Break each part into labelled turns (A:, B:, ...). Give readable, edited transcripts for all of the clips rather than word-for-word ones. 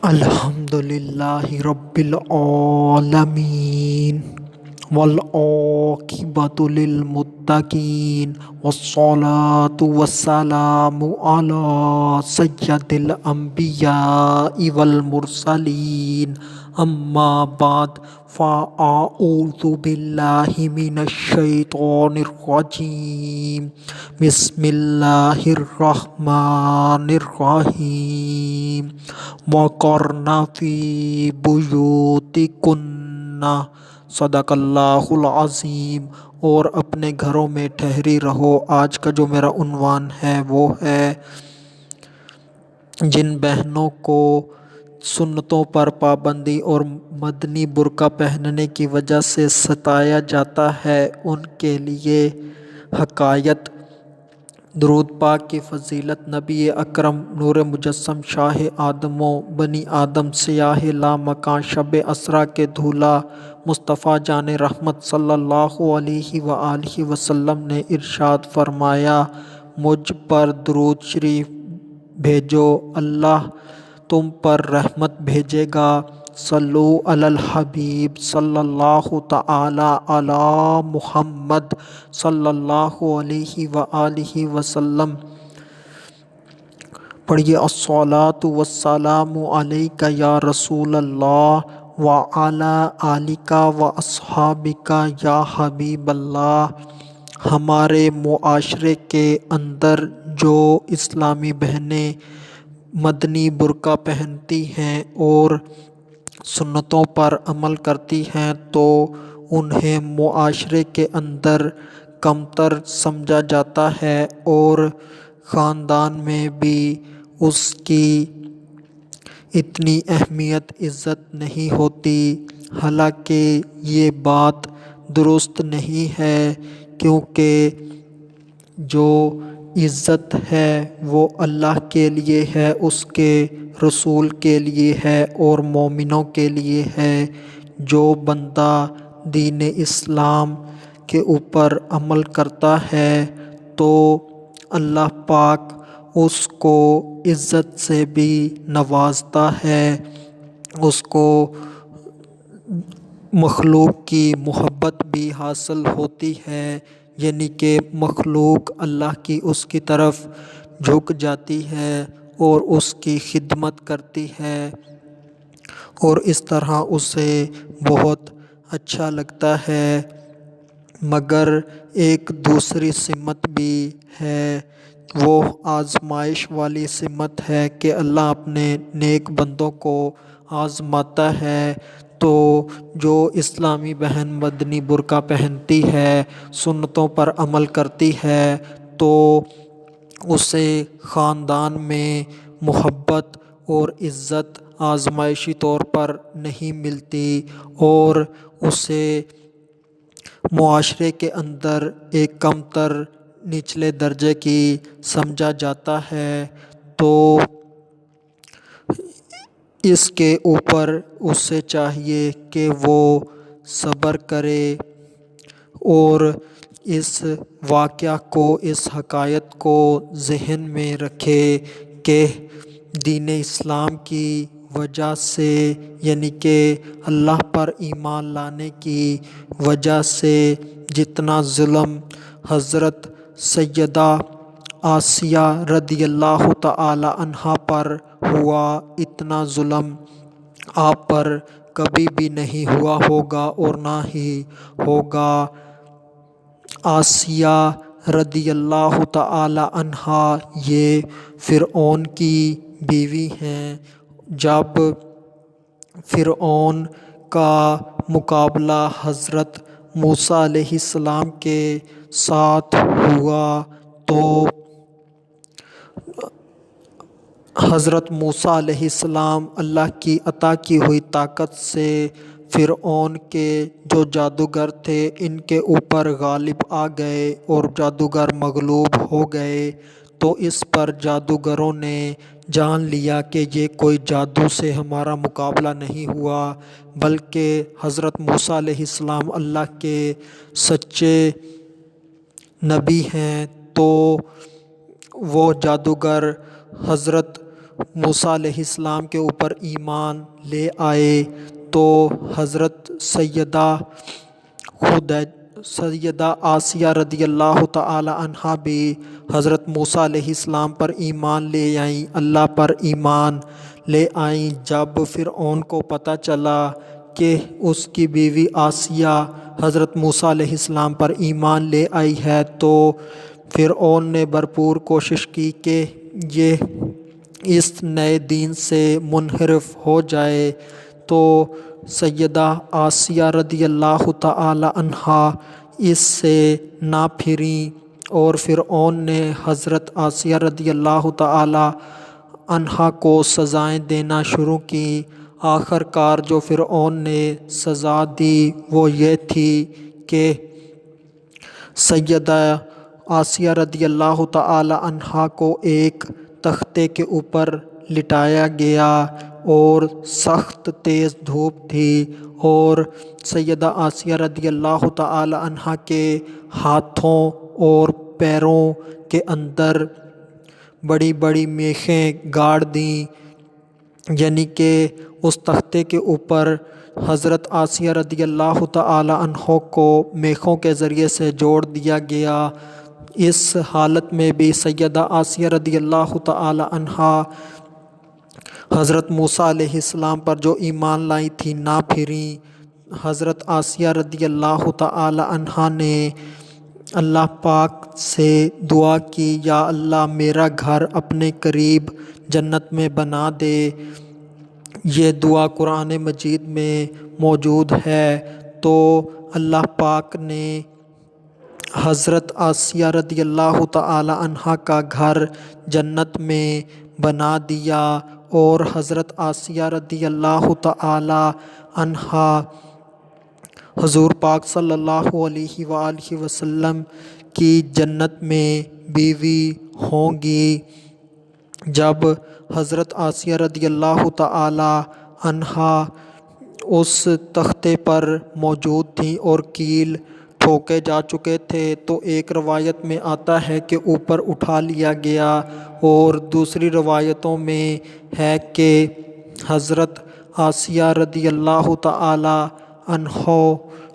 A: الحمدللہ رب العالمین والعاقبۃ للمتقین والصلاة والسلام علی سید الانبیاء والمرسلین اما بعد فاعوذ باللہ من الشیطان الرجیم بسم اللہ الرحمن الرحیم وقرن فی بیوتکن صدق اللہ العظیم۔ اور اپنے گھروں میں ٹھہری رہو۔ آج کا جو میرا عنوان ہے وہ ہے جن بہنوں کو سنتوں پر پابندی اور مدنی برقع پہننے کی وجہ سے ستایا جاتا ہے ان کے لیے حکایت۔ درود پاک کی فضیلت نبی اکرم نور مجسم شاہ آدم و بنی آدم سیاہ لامکاں شب اسرا کے دھولا مصطفیٰ جان رحمت صلی اللہ علیہ وآلہ وسلم نے ارشاد فرمایا، مجھ پر درود شریف بھیجو اللہ تم پر رحمت بھیجے گا۔ صلو علی الحبیب صلی اللہ تعالی علی محمد صلی اللہ علیہ وآلہ وسلم۔ پڑھیے، الصلاۃ والسلام علیک یا رسول اللہ وعلی آلک واصحابک یا حبیب اللہ۔ ہمارے معاشرے کے اندر جو اسلامی بہنیں مدنی برقع پہنتی ہیں اور سنتوں پر عمل کرتی ہیں تو انہیں معاشرے کے اندر کمتر سمجھا جاتا ہے اور خاندان میں بھی اس کی اتنی اہمیت عزت نہیں ہوتی، حالانکہ یہ بات درست نہیں ہے، کیونکہ جو عزت ہے وہ اللہ کے لیے ہے، اس کے رسول کے لیے ہے اور مومنوں کے لیے ہے۔ جو بندہ دین اسلام کے اوپر عمل کرتا ہے تو اللہ پاک اس کو عزت سے بھی نوازتا ہے، اس کو مخلوق کی محبت بھی حاصل ہوتی ہے، یعنی کہ مخلوق اللہ کی اس کی طرف جھک جاتی ہے اور اس کی خدمت کرتی ہے اور اس طرح اسے بہت اچھا لگتا ہے۔ مگر ایک دوسری سمت بھی ہے، وہ آزمائش والی سمت ہے کہ اللہ اپنے نیک بندوں کو آزماتا ہے۔ تو جو اسلامی بہن مدنی برقع پہنتی ہے، سنتوں پر عمل کرتی ہے تو اسے خاندان میں محبت اور عزت آزمائشی طور پر نہیں ملتی اور اسے معاشرے کے اندر ایک کمتر نچلے درجے کی سمجھا جاتا ہے۔ تو اس کے اوپر اسے چاہیے کہ وہ صبر کرے اور اس واقعہ کو، اس حکایت کو ذہن میں رکھے کہ دین اسلام کی وجہ سے، یعنی کہ اللہ پر ایمان لانے کی وجہ سے جتنا ظلم حضرت سیدہ آسیہ رضی اللہ تعالی عنہا پر ہوا، اتنا ظلم آپ پر کبھی بھی نہیں ہوا ہوگا اور نہ ہی ہوگا۔ آسیہ رضی اللہ تعالی عنہا یہ فرعون کی بیوی ہیں۔ جب فرعون کا مقابلہ حضرت موسیٰ علیہ السلام کے ساتھ ہوا تو حضرت موسیٰ علیہ السلام اللہ کی عطا کی ہوئی طاقت سے فرعون کے جو جادوگر تھے ان کے اوپر غالب آ گئے اور جادوگر مغلوب ہو گئے۔ تو اس پر جادوگروں نے جان لیا کہ یہ کوئی جادو سے ہمارا مقابلہ نہیں ہوا، بلکہ حضرت موسیٰ علیہ السلام اللہ کے سچے نبی ہیں۔ تو وہ جادوگر حضرت موسیٰ علیہ السلام کے اوپر ایمان لے آئے تو حضرت سیدہ آسیہ رضی اللہ تعالی عنہا بھی حضرت موسیٰ علیہ السلام پر ایمان لے آئیں، اللہ پر ایمان لے آئیں۔ جب فرعون کو پتہ چلا کہ اس کی بیوی آسیہ حضرت موسیٰ علیہ السلام پر ایمان لے آئی ہے تو فرعون نے بھرپور کوشش کی کہ یہ اس نئے دین سے منحرف ہو جائے، تو سیدہ آسیہ رضی اللہ تعالی عنہا اس سے نہ پھریں اور فرعون نے حضرت آسیہ رضی اللہ تعالی عنہا کو سزائیں دینا شروع کی۔ آخر کار جو فرعون نے سزا دی وہ یہ تھی کہ سیدہ آسیہ رضی اللہ تعالی عنہا کو ایک تختے کے اوپر لٹایا گیا اور سخت تیز دھوپ تھی، اور سیدہ آسیہ رضی اللہ تعالی عنہا کے ہاتھوں اور پیروں کے اندر بڑی بڑی میخیں گاڑ دیں، یعنی کہ اس تختے کے اوپر حضرت آسیہ رضی اللہ تعالی عنہ کو میخوں کے ذریعے سے جوڑ دیا گیا۔ اس حالت میں بھی سیدہ آسیہ رضی اللہ تعالی عنہا حضرت موسیٰ علیہ السلام پر جو ایمان لائی تھی نہ پھریں۔ حضرت آسیہ رضی اللہ تعالی عنہا نے اللہ پاک سے دعا کی، یا اللہ میرا گھر اپنے قریب جنت میں بنا دے۔ یہ دعا قرآن مجید میں موجود ہے۔ تو اللہ پاک نے حضرت آسیہ رضی اللہ تعالی عنہا کا گھر جنت میں بنا دیا، اور حضرت آسیہ رضی اللہ تعالی عنہا حضور پاک صلی اللہ علیہ وآلہ وسلم کی جنت میں بیوی ہوں گی۔ جب حضرت آسیہ رضی اللہ تعالی عنہا اس تختے پر موجود تھیں اور کیل ٹھوکے جا چکے تھے تو ایک روایت میں آتا ہے کہ اوپر اٹھا لیا گیا، اور دوسری روایتوں میں ہے کہ حضرت آسیہ رضی اللہ تعالی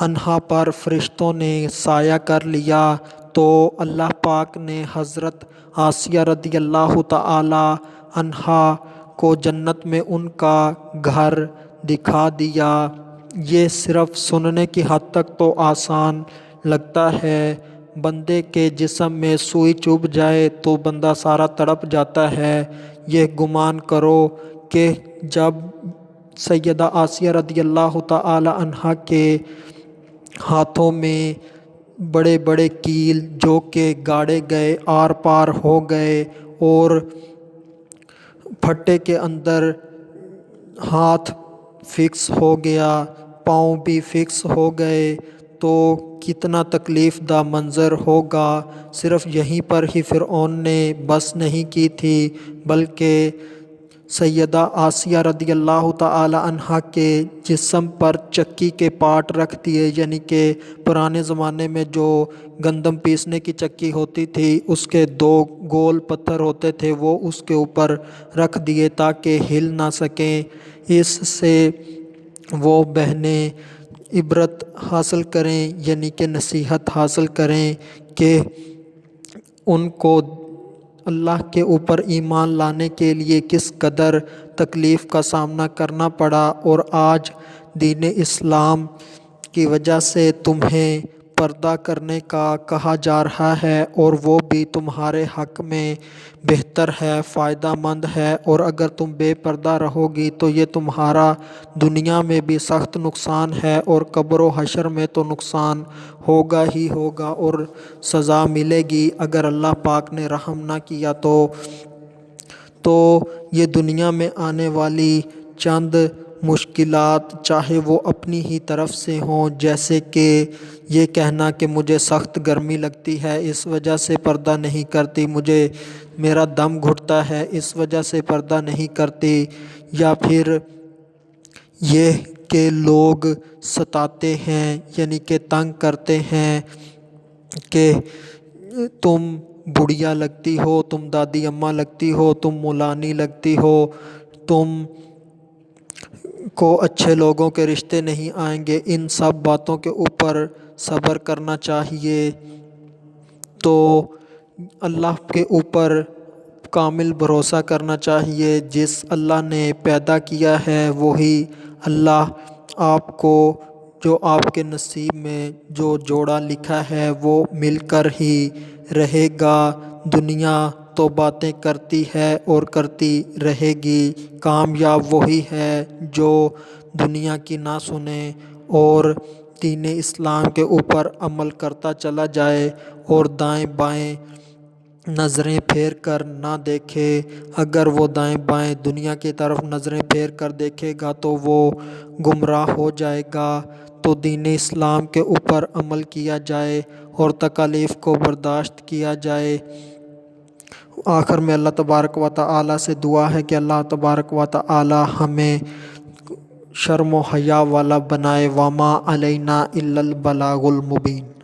A: عنہا پر فرشتوں نے سایہ کر لیا، تو اللہ پاک نے حضرت آسیہ رضی اللہ تعالی عنہا کو جنت میں ان کا گھر دکھا دیا۔ یہ صرف سننے کی حد تک تو آسان لگتا ہے، بندے کے جسم میں سوئی چبھ جائے تو بندہ سارا تڑپ جاتا ہے۔ یہ گمان کرو کہ جب سیدہ آسیہ رضی اللہ تعالی عنہا کے ہاتھوں میں بڑے بڑے کیل جو کہ گاڑے گئے آر پار ہو گئے، اور پھٹے کے اندر ہاتھ فکس ہو گیا، پاؤں بھی فکس ہو گئے، تو کتنا تکلیف دہ منظر ہوگا۔ صرف یہیں پر ہی فرعون نے بس نہیں کی تھی، بلکہ سیدہ آسیہ رضی اللہ تعالی عنہا کے جسم پر چکی کے پاٹ رکھ دیے، یعنی کہ پرانے زمانے میں جو گندم پیسنے کی چکی ہوتی تھی اس کے دو گول پتھر ہوتے تھے، وہ اس کے اوپر رکھ دیے تاکہ ہل نہ سکیں۔ اس سے وہ بہنیں عبرت حاصل کریں، یعنی کہ نصیحت حاصل کریں کہ ان کو اللہ کے اوپر ایمان لانے کے لیے کس قدر تکلیف کا سامنا کرنا پڑا، اور آج دین اسلام کی وجہ سے تمہیں پردہ کرنے کا کہا جا رہا ہے، اور وہ بھی تمہارے حق میں بہتر ہے، فائدہ مند ہے، اور اگر تم بے پردہ رہو گی تو یہ تمہارا دنیا میں بھی سخت نقصان ہے، اور قبر و حشر میں تو نقصان ہوگا ہی ہوگا اور سزا ملے گی اگر اللہ پاک نے رحم نہ کیا تو یہ دنیا میں آنے والی چند مشکلات چاہے وہ اپنی ہی طرف سے ہوں، جیسے کہ یہ کہنا کہ مجھے سخت گرمی لگتی ہے اس وجہ سے پردہ نہیں کرتی، میرا دم گھٹتا ہے اس وجہ سے پردہ نہیں کرتی، یا پھر یہ کہ لوگ ستاتے ہیں، یعنی کہ تنگ کرتے ہیں کہ تم بڑھیا لگتی ہو، تم دادی اماں لگتی ہو، تم مولانی لگتی ہو، تم کو اچھے لوگوں کے رشتے نہیں آئیں گے، ان سب باتوں کے اوپر صبر کرنا چاہیے۔ تو اللہ کے اوپر کامل بھروسہ کرنا چاہیے۔ جس اللہ نے پیدا کیا ہے وہی اللہ آپ کو، جو آپ کے نصیب میں جو جوڑا لکھا ہے وہ مل کر ہی رہے گا۔ دنیا تو باتیں کرتی ہے اور کرتی رہے گی، کامیاب وہی ہے جو دنیا کی نہ سنے اور دین اسلام کے اوپر عمل کرتا چلا جائے اور دائیں بائیں نظریں پھیر کر نہ دیکھے۔ اگر وہ دائیں بائیں دنیا کی طرف نظریں پھیر کر دیکھے گا تو وہ گمراہ ہو جائے گا۔ تو دین اسلام کے اوپر عمل کیا جائے اور تکالیف کو برداشت کیا جائے۔ آخر میں اللہ تبارک و تعالی سے دعا ہے کہ اللہ تبارک و تعالی ہمیں شرم و حیا والا بنائے۔ وما علینا الا البلاغ المبین۔